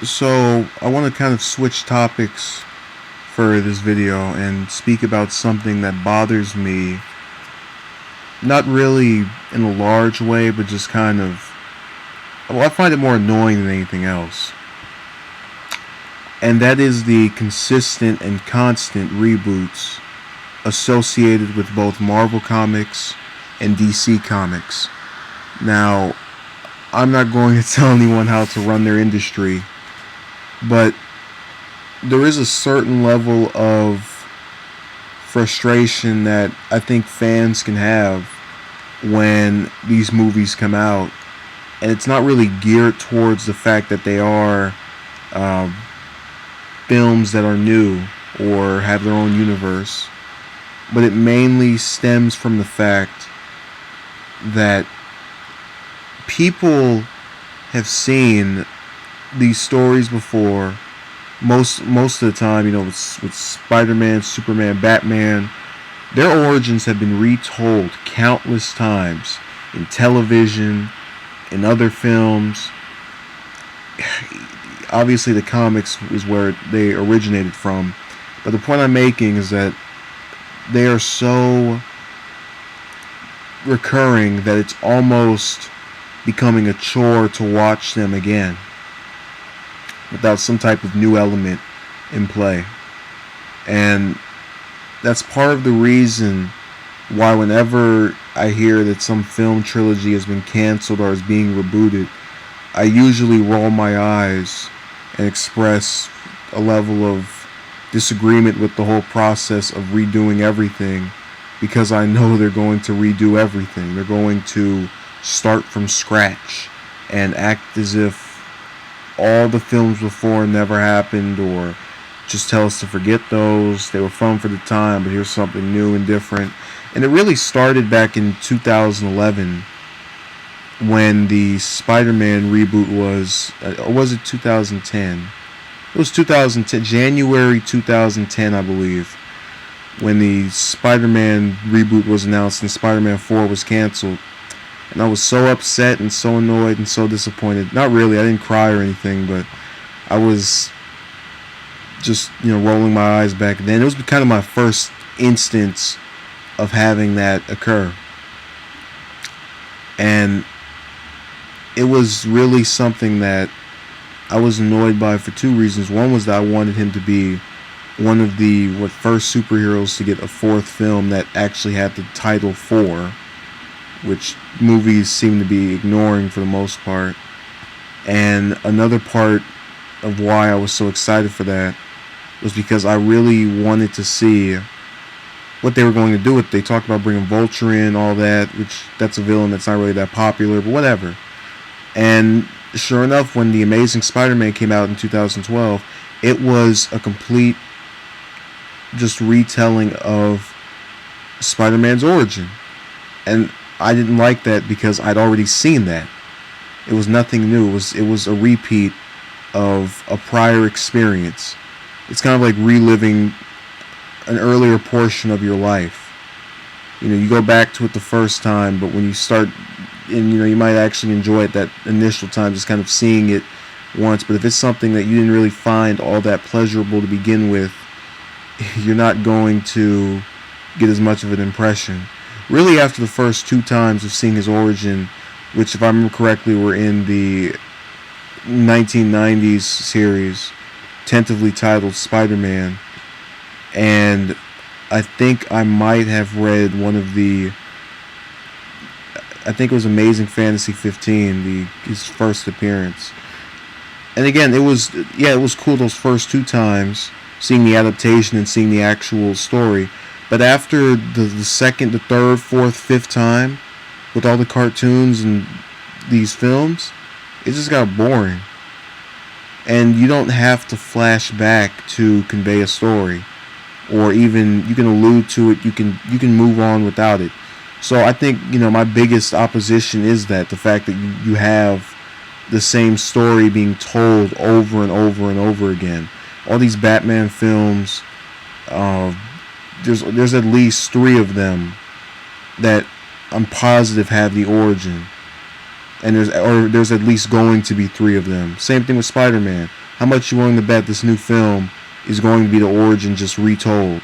So, I want to kind of switch topics for this video and speak about something that bothers me, not really in a large way, but just kind of, well, I find it more annoying than anything else. And that is the consistent and constant reboots associated with both Marvel Comics and DC Comics. Now, I'm not going to tell anyone how to run their industry, but there is a certain level of frustration that I think fans can have when these movies come out, and it's not really geared towards the fact that they are uh, films that are new or have their own universe, but it mainly stems from the fact that people have seen these stories before. Most of the time, with Spider-Man, Superman, Batman, their origins have been retold countless times in television, in other films. Obviously, the comics is where they originated from, but the point I'm making is that they are so recurring that it's almost becoming a chore to watch them again without some type of new element in play. And that's part of the reason why whenever I hear that some film trilogy has been canceled or is being rebooted, I usually roll my eyes and express a level of disagreement with the whole process of redoing everything, because I know they're going to redo everything. They're going to start from scratch and act as if all the films before never happened, or just tell us to forget those. They were fun for the time, but here's something new and different. And it really started back in 2011 when the Spider-Man reboot was, or was it 2010? It was 2010, January 2010, I believe, when the Spider-Man reboot was announced and Spider-Man 4 was canceled. And I was so upset and so annoyed and so disappointed. Not really, I didn't cry or anything, but I was just, rolling my eyes back then. It was kind of my first instance of having that occur. And it was really something that I was annoyed by for two reasons. One was that I wanted him to be one of the first superheroes to get a fourth film that actually had the title 4, which movies seem to be ignoring for the most part. And another part of why I was so excited for that was because I really wanted to see what they were going to do with it. They talked about bringing Vulture in, all that, which that's a villain that's not really that popular, but whatever. And sure enough, when The Amazing Spider-Man came out in 2012, it was a complete just retelling of Spider-Man's origin. And I didn't like that because I'd already seen that. It was nothing new. It was a repeat of a prior experience. It's kind of like reliving an earlier portion of your life. You go back to it the first time, but when you start, and you might actually enjoy it that initial time, just kind of seeing it once. But if it's something that you didn't really find all that pleasurable to begin with, you're not going to get as much of an impression. Really, after the first two times of seeing his origin, which, if I remember correctly, were in the 1990s series, tentatively titled Spider-Man, and I think I might have read I think it was Amazing Fantasy 15, his first appearance. And again, it was cool those first two times, seeing the adaptation and seeing the actual story. But after the second, the third, fourth, fifth time, with all the cartoons and these films, it just got boring. And you don't have to flash back to convey a story, or even you can allude to it. You can move on without it. So I think my biggest opposition is that the fact that you have the same story being told over and over and over again. All these Batman films, there's at least 3 of them that I'm positive have the origin, and there's at least going to be 3 of them. Same thing with Spider-Man. How much you willing to bet this new film is going to be the origin just retold?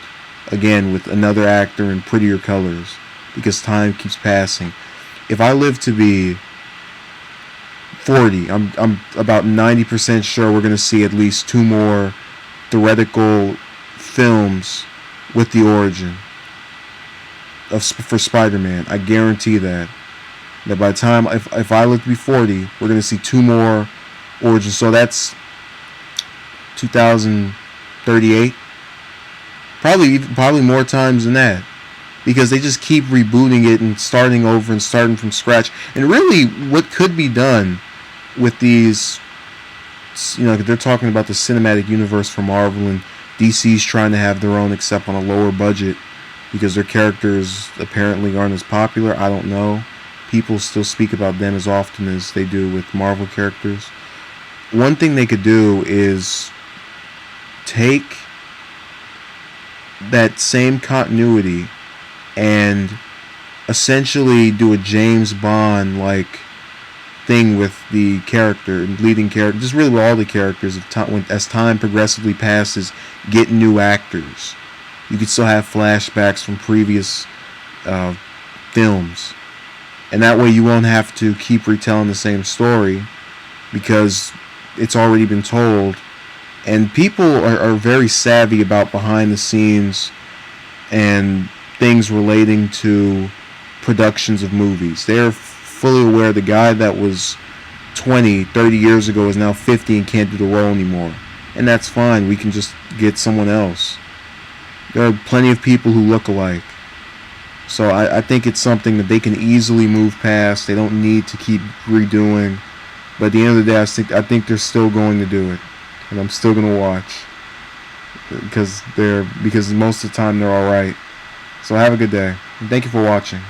Again, with another actor in prettier colors. Because time keeps passing. If I live to be 40, I'm about 90% sure we're going to see at least 2 more theoretical films with the origin for Spider-Man. I guarantee that. That by the time, if I live to be 40, we're going to see 2 more origins. So that's 2038. Probably more times than that. Because they just keep rebooting it and starting over and starting from scratch. And really, what could be done with these, they're talking about the cinematic universe for Marvel, and DC's trying to have their own, except on a lower budget, because their characters apparently aren't as popular. I don't know. People still speak about them as often as they do with Marvel characters. One thing they could do is take that same continuity and essentially do a James Bond like thing with the character, leading character, just really with all the characters. As time progressively passes, get new actors. You could still have flashbacks from previous films, and that way you won't have to keep retelling the same story because it's already been told. And people are very savvy about behind the scenes and things relating to productions of movies. They're fully aware the guy that was 20, 30 years ago is now 50 and can't do the role anymore. And that's fine. We can just get someone else. There are plenty of people who look alike. So I think it's something that they can easily move past. They don't need to keep redoing. But at the end of the day, I think they're still going to do it. And I'm still going to watch. Because most of the time they're alright. So have a good day. And thank you for watching.